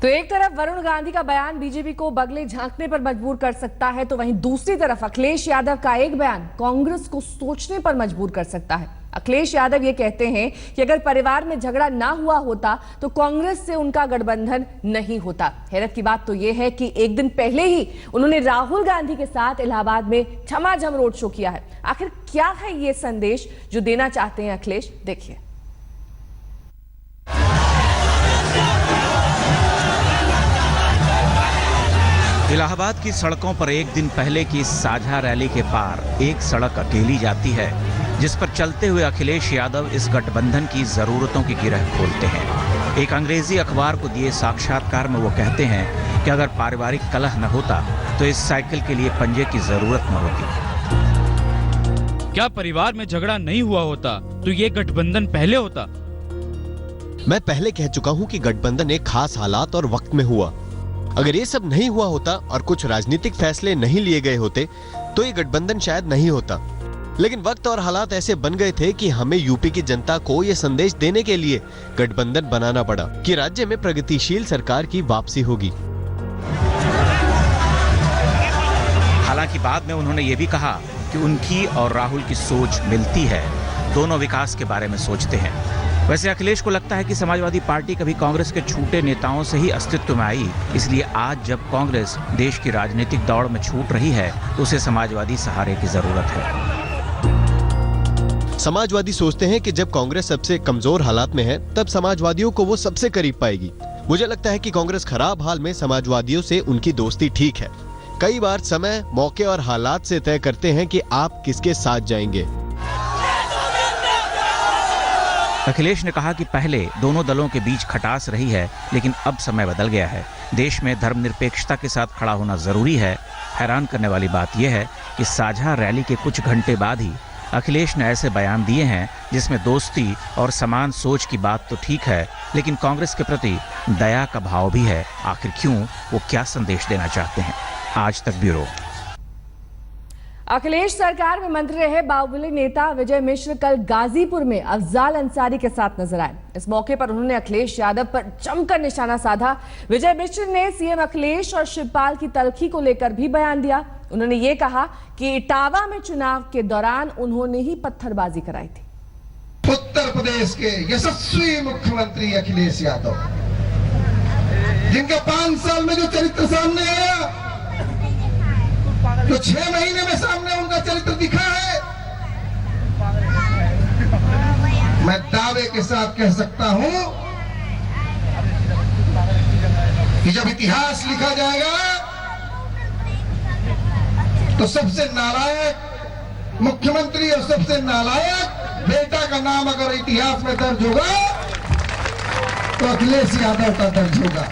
तो एक तरफ वरुण गांधी का बयान बीजेपी को बगले झांकने पर मजबूर कर सकता है, तो वहीं दूसरी तरफ अखिलेश यादव का एक बयान कांग्रेस को सोचने पर मजबूर कर सकता है। अखिलेश यादव ये कहते हैं कि अगर परिवार में झगड़ा ना हुआ होता तो कांग्रेस से उनका गठबंधन नहीं होता। हैरत की बात तो ये है कि एक दिन पहले ही उन्होंने राहुल गांधी के साथ इलाहाबाद में झमाझम रोड शो किया है। आखिर क्या है ये संदेश जो देना चाहते हैं अखिलेश, देखिए। इलाहाबाद की सड़कों पर एक दिन पहले की साझा रैली के पार एक सड़क अकेली जाती है, जिस पर चलते हुए अखिलेश यादव इस गठबंधन की जरूरतों की गिरह खोलते हैं। एक अंग्रेजी अखबार को दिए साक्षात्कार में वो कहते हैं कि अगर पारिवारिक कलह न होता तो इस साइकिल के लिए पंजे की जरूरत न होती। क्या परिवार में झगड़ा नहीं हुआ होता तो ये गठबंधन पहले होता? मैं पहले कह चुका हूं कि गठबंधन एक खास हालात और वक्त में हुआ। अगर ये सब नहीं हुआ होता और कुछ राजनीतिक फैसले नहीं लिए गए होते तो ये गठबंधन शायद नहीं होता। लेकिन वक्त और हालात ऐसे बन गए थे कि हमें यूपी की जनता को ये संदेश देने के लिए गठबंधन बनाना पड़ा कि राज्य में प्रगतिशील सरकार की वापसी होगी। हालांकि बाद में उन्होंने ये भी कहा कि उनकी और राहुल की सोच मिलती है, दोनों विकास के बारे में सोचते हैं। वैसे अखिलेश को लगता है कि समाजवादी पार्टी कभी कांग्रेस के छूटे नेताओं से ही अस्तित्व में आई, इसलिए आज जब कांग्रेस देश की राजनीतिक दौड़ में छूट रही है तो उसे समाजवादी सहारे की जरूरत है। समाजवादी सोचते हैं कि जब कांग्रेस सबसे कमजोर हालात में है तब समाजवादियों को वो सबसे करीब पाएगी। मुझे लगता है कि कांग्रेस खराब हाल में समाजवादियों से उनकी दोस्ती ठीक है। कई बार समय, मौके और हालात से तय करते हैं कि आप किसके साथ जाएंगे। अखिलेश ने कहा कि पहले दोनों दलों के बीच खटास रही है, लेकिन अब समय बदल गया है। देश में धर्मनिरपेक्षता के साथ खड़ा होना जरूरी है। हैरान करने वाली बात यह है कि साझा रैली के कुछ घंटे बाद ही अखिलेश ने ऐसे बयान दिए हैं जिसमें दोस्ती और समान सोच की बात तो ठीक है, लेकिन कांग्रेस के प्रति दया का भाव भी है। आखिर क्यों, वो क्या संदेश देना चाहते हैं? आज तक ब्यूरो। अखिलेश सरकार में मंत्री रहे बाहुबली नेता विजय मिश्र कल गाजीपुर में अफजाल अंसारी के साथ नजर आए। इस मौके पर उन्होंने अखिलेश यादव पर जमकर निशाना साधा। विजय मिश्र ने सीएम अखिलेश और शिवपाल की तल्खी को लेकर भी बयान दिया। उन्होंने ये कहा कि इटावा में चुनाव के दौरान उन्होंने ही पत्थरबाजी कराई थी। उत्तर प्रदेश के यशस्वी मुख्यमंत्री अखिलेश यादव, जिनके 5 साल में जो चरित्र सामने आया, तो 6 महीने में सामने उनका चरित्र दिखा है, मैं दावे के साथ कह सकता हूं कि जब इतिहास लिखा जाएगा तो सबसे नालायक मुख्यमंत्री और सबसे नालायक बेटा का नाम अगर इतिहास में दर्ज होगा तो अखिलेश यादव का दर्ज होगा।